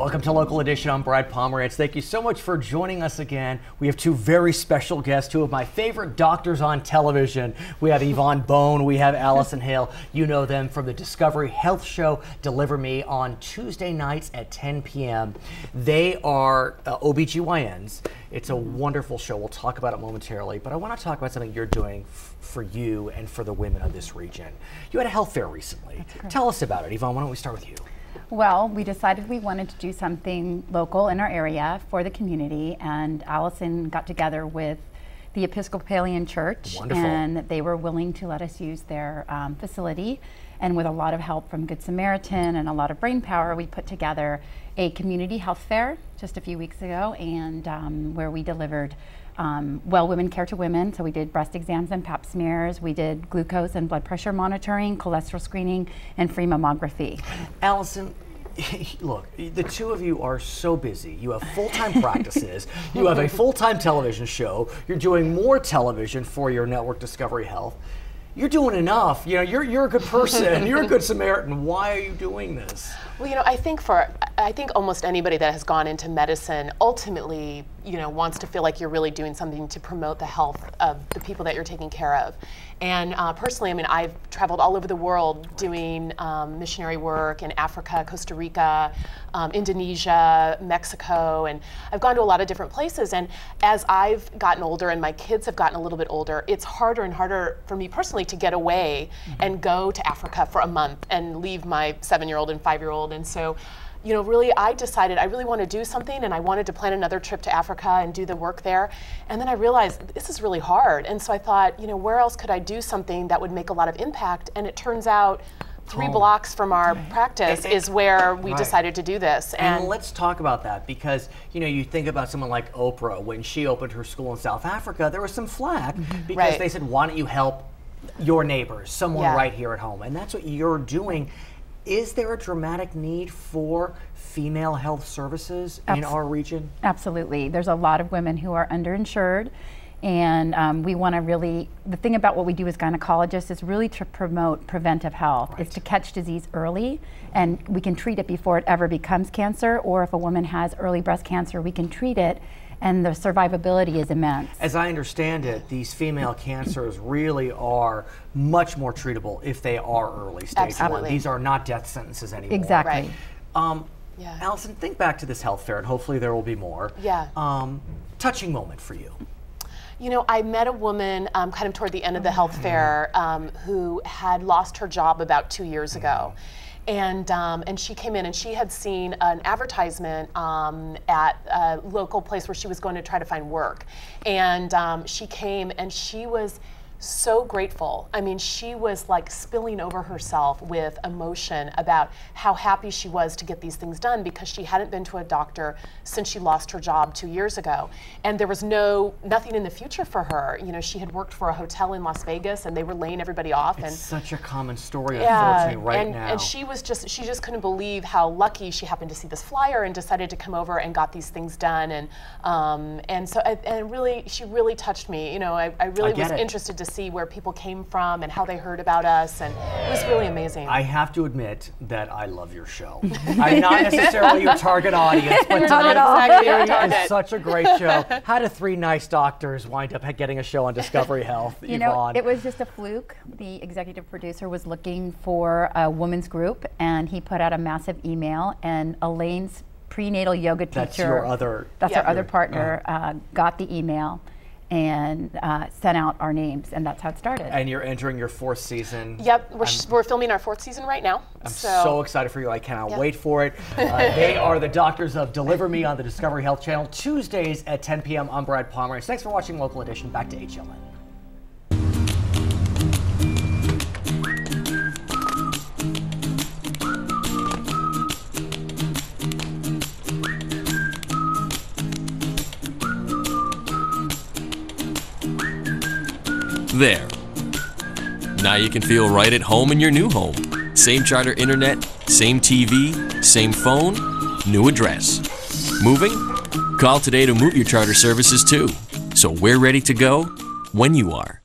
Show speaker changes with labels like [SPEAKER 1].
[SPEAKER 1] Welcome to Local Edition. I'm Brad Pomerance. Thank you so much for joining us again. We have two very special guests, two of my favorite doctors on television. We have Yvonne Bohn, we have Allison Hale. You know them from the Discovery Health show, Deliver Me, on Tuesday nights at 10 p.m. They are OBGYNs. It's a wonderful show. We'll talk about it momentarily, but I want to talk about something you're doing for you and for the women of this region. You had a health fair recently. Tell us about it. Yvonne, why don't we start with you?
[SPEAKER 2] Well, we decided we wanted to do something local in our area for the community, and Allison got together with the Episcopalian Church.
[SPEAKER 1] Wonderful.
[SPEAKER 2] And they were willing to let us use their facility, and with a lot of help from Good Samaritan and a lot of brain power, we put together a community health fair just a few weeks ago, and where we delivered women care to women. So we did breast exams and pap smears, we did glucose and blood pressure monitoring, cholesterol screening, and free mammography.
[SPEAKER 1] Allison, look, the two of you are so busy. You have full-time practices, you have a full-time television show, you're doing more television for your network Discovery Health. You're doing enough. You know, you're a good person. You're a good Samaritan. Why are you doing this?
[SPEAKER 3] Well, you know, I think almost anybody that has gone into medicine ultimately, you know, wants to feel like you're really doing something to promote the health of the people that you're taking care of. And personally, I mean, I've traveled all over the world doing missionary work in Africa, Costa Rica, Indonesia, Mexico, and I've gone to a lot of different places. And as I've gotten older and my kids have gotten a little bit older, it's harder and harder for me personally to get away and go to Africa for a month and leave my 7-year-old and 5-year-old. And so, you know, really, I decided I really want to do something, and I wanted to plan another trip to Africa and do the work there. And then I realized this is really hard. And so I thought, you know, where else could I do something that would make a lot of impact? And it turns out 3 blocks from our practice is where we decided to do this.
[SPEAKER 1] And let's talk about that, because, you know, you think about someone like Oprah. When she opened her school in South Africa, there was some flack because they said, why don't you help your neighbors, someone right here at home? And that's what you're doing. Is there a dramatic need for female health services in our region? Absolutely.
[SPEAKER 2] There's a lot of women who are underinsured, and we want to really, the thing about what we do as gynecologists is really to promote preventive health. It's to catch disease early, and we can treat it before it ever becomes cancer, or if a woman has early breast cancer, we can treat it, and the survivability is immense.
[SPEAKER 1] As I understand it, these female cancers really are much more treatable if they are early stage 1. These are not death sentences anymore.
[SPEAKER 2] Exactly.
[SPEAKER 1] Allison, think back to this health fair, and hopefully there will be more. Touching moment for you.
[SPEAKER 3] You know, I met a woman kind of toward the end of the health fair who had lost her job about 2 years ago. And she came in and she had seen an advertisement at a local place where she was going to try to find work. And she came and she was so grateful. I mean, she was like spilling over herself with emotion about how happy she was to get these things done, because she hadn't been to a doctor since she lost her job 2 years ago. And there was nothing in the future for her. You know, she had worked for a hotel in Las Vegas and they were laying everybody off.
[SPEAKER 1] It's such a common story, unfortunately, now.
[SPEAKER 3] And she just couldn't believe how lucky she happened to see this flyer and decided to come over and got these things done. And she really touched me. You know, I really was interested to see where people came from and how they heard about us, and it was really amazing.
[SPEAKER 1] I have to admit that I love your show. I'm not necessarily your target audience, but it's such a great show. How do 3 nice doctors wind up getting a show on Discovery Health,
[SPEAKER 2] You know, it was just a fluke. The executive producer was looking for a women's group, and he put out a massive email, and Elaine's prenatal yoga teacher, that's our other partner, got the email and sent out our names, and that's how it started.
[SPEAKER 1] And you're entering your 4th season.
[SPEAKER 3] Yep, we're filming our 4th season right now.
[SPEAKER 1] I'm so excited for you. I cannot wait for it. They are the doctors of Deliver Me on the Discovery Health channel, Tuesdays at 10 p.m. I'm Brad Pomerance. Thanks for watching Local Edition. Back to HLN.
[SPEAKER 4] There. Now you can feel right at home in your new home. Same Charter internet, same TV, same phone, new address. Moving? Call today to move your Charter services too. So we're ready to go when you are.